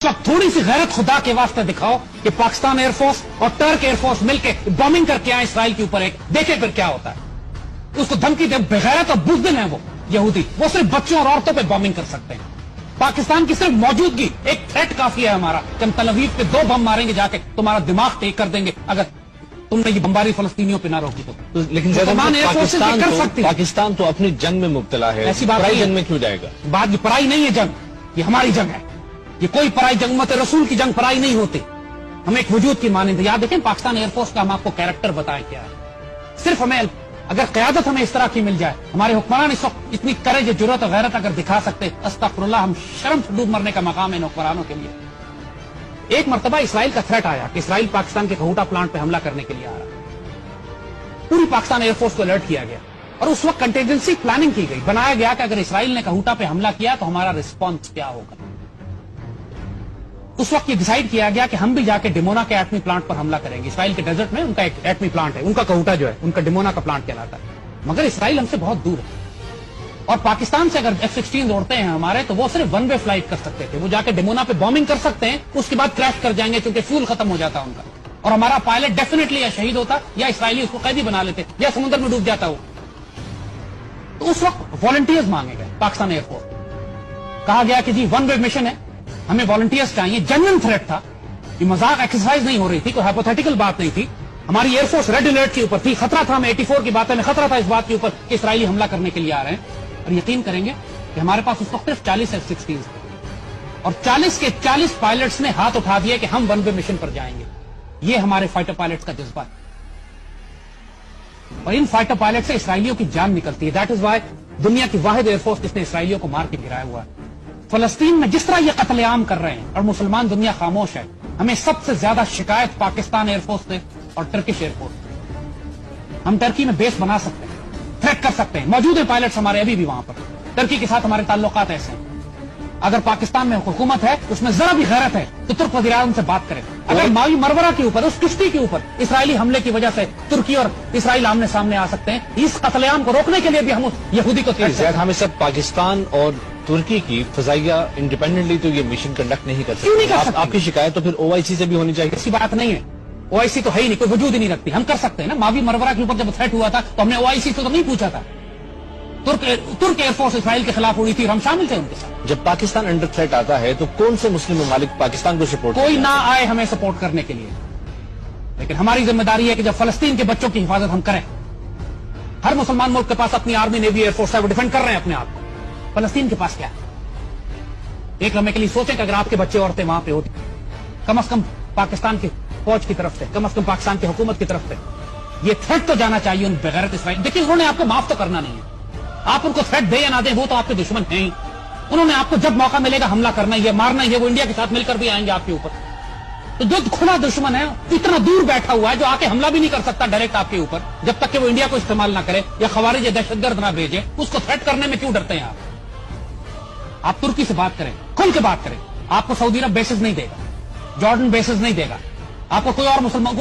तो अब थोड़ी सी गैरत खुदा के वास्ते दिखाओ कि पाकिस्तान एयरफोर्स और टर्क एयरफोर्स मिलकर बॉम्बिंग करके आए इसराइल के ऊपर, एक देखे फिर क्या होता है। उसको धमकी दे, बेगैरत और बुज़दिल है वो यहूदी, वो सिर्फ बच्चों और औरतों पे बॉम्बिंग कर सकते हैं। पाकिस्तान की सिर्फ मौजूदगी एक थ्रेट काफी है हमारा कि हम तल अवीव पे 2 बम मारेंगे जाके, तुम्हारा दिमाग टेक कर देंगे अगर तुमने ये बमबारी फलस्तीनियों पे ना रोकी तो। लेकिन पाकिस्तान तो अपनी जंग में मुब्तला है, ऐसी बात पराई जंग में क्यों जाएगा? बात ये पराई नहीं है जंग, ये हमारी जंग है। ये कोई पराई जंग मत, रसूल की जंग पराई नहीं होती। हम एक वजूद की मानते। याद देखें पाकिस्तान एयरफोर्स का हम आपको कैरेक्टर बताएं क्या है। सिर्फ हमें अगर क़यादत हमें इस तरह की मिल जाए, हमारे हुक्मरान इस वक्त इतनी करेज, जुर्रत और गैरत अगर दिखा सकते, अस्तगफिरुल्लाह, हम शर्म से डूब मरने का मकाम है इन हुक्मरानों के लिए। एक मरतबा इसराइल का थ्रेट आया कि इसराइल पाकिस्तान के कहूटा प्लांट पे हमला करने के लिए आ रहा है। पूरी पाकिस्तान एयरफोर्स को अलर्ट किया गया और उस वक्त कंटीजेंसी प्लानिंग की गई, बनाया गया कि अगर इसराइल ने कहूटा पे हमला किया तो हमारा रिस्पॉन्स क्या होगा। उस वक्त ये डिसाइड किया गया कि हम भी जाके डिमोना के एटमी प्लांट पर हमला करेंगे। इसराइल के डेजर्ट में उनका एक एटमी प्लांट है, उनका कहूटा जो है उनका डिमोना का प्लांट कहलाता है, मगर इसराइल हमसे बहुत दूर है। और पाकिस्तान से अगर F-16 उड़ते हैं हमारे, तो वो सिर्फ 1 वे फ्लाइट कर सकते थे। वो जाके डिमोना पे बॉम्बिंग कर सकते हैं, उसके बाद क्रैश कर जाएंगे क्योंकि फ्यूल खत्म हो जाता उनका, और हमारा पायलट डेफिनेटली या शहीद होता या इसराइली उसको कैदी बना लेते या समुद्र में डूब जाता हो। तो उस वक्त वॉलंटियर्स मांगे गए पाकिस्तान एयरफोर्स। कहा गया कि जी 1 वे मिशन है, हमें वॉलंटियर्स चाहिए। जेन्युइन थ्रेट था, ये मजाक एक्सरसाइज नहीं हो रही थी, कोई हाइपोथेटिकल बात नहीं थी। हमारी एयरफोर्स रेड अलर्ट के ऊपर थी, खतरा था। हमें 84 की बात है, में खतरा था इस बात के ऊपर कि इसराइली हमला करने के लिए आ रहे हैं। और यकीन करेंगे कि हमारे पास उस वक्त सिर्फ 40 F-16 थे और 40 के 40 पायलट्स ने हाथ उठा दिए कि हम 1 वे मिशन पर जाएंगे। ये हमारे फाइटर पायलट्स का जज्बा है और इन फाइटर पायलट से इसराइलियों की जान निकलती है। दैट इज वाई दुनिया की वाहिद एयरफोर्स जिसने इसराइलियों को मार के गिराया हुआ है। फलस्तीन में जिस तरह ये कत्लेआम कर रहे हैं और मुसलमान दुनिया खामोश है, हमें सबसे ज्यादा शिकायत पाकिस्तान एयरफोर्स से और टर्किश एयरफोर्स से। हम टर्की में बेस बना सकते हैं, थ्रेट कर सकते हैं, मौजूद है पायलट्स हमारे अभी भी वहां पर। टर्की के साथ हमारे ताल्लुकात ऐसे हैं। अगर पाकिस्तान में हुकूमत है, उसमें जरा भी गैरत है, तो तुर्क वज़ीर-ए-आज़म से बात करें। अगर मावी मरवरा के ऊपर, उस किश्ती के ऊपर इसराइली हमले की वजह से तुर्की और इसराइल आमने सामने आ सकते हैं, इस कत्लेआम को रोकने के लिए भी हम उस यहूदी को हमें सब पाकिस्तान और तुर्की की फजाइया इंडिपेंडेंटली तो ये मिशन कंडक्ट नहीं कर सकते। आपकी शिकायत तो फिर OIC से भी होनी चाहिए। ऐसी बात नहीं है, OIC तो है ही नहीं, कोई वजूद ही नहीं रखती। हम कर सकते हैं ना। मावी मरवरा के ऊपर जब थ्रेट हुआ था तो हमने OIC से तो नहीं पूछा था। तुर्क एयरफोर्स इसराइल के खिलाफ उड़ी थी, हम शामिल थे उनके साथ। जब पाकिस्तान अंडर थ्रेट आता है तो कौन से मुस्लिम ममालिक पाकिस्तान को सपोर्ट? कोई ना आए हमें सपोर्ट करने के लिए, लेकिन हमारी जिम्मेदारी है कि जब फलस्तीन के बच्चों की हिफाजत हम करें। हर मुसलमान मुल्क के पास अपनी आर्मी, नेवी, एयरफोर्स है, वो डिफेंड कर रहे हैं अपने आप को। फलस्तीन के पास क्या है? एक लम्हे के लिए सोचें कि अगर आपके बच्चे औरतें वहां पे होती, कम से कम पाकिस्तान की फौज की तरफ से, कम से कम पाकिस्तान की हुकूमत की तरफ से ये थ्रेट तो जाना चाहिए उन बेगैरत इसराइल। देखिए, उन्होंने आपको माफ तो करना नहीं है। आप उनको थ्रेट दे या ना दे, वो तो आपके दुश्मन हैं ही। उन्होंने आपको जब मौका मिलेगा हमला करना ही है, मारना ही है। वो इंडिया के साथ मिलकर भी आएंगे आपके ऊपर। तो जो खुला दुश्मन है, इतना दूर बैठा हुआ है, जो आके हमला भी नहीं कर सकता डायरेक्ट आपके ऊपर, जब तक कि वो इंडिया को इस्तेमाल ना करे या खवारिज या दहशतगर्द ना भेजे, उसको थ्रेट करने में क्यों डरते हैं आप तुर्की से बात करें, खुल के बात करें। आपको सऊदी अरब बेसिस नहीं देगा, जॉर्डन बेसिस नहीं देगा, आपको कोई और मुसलमान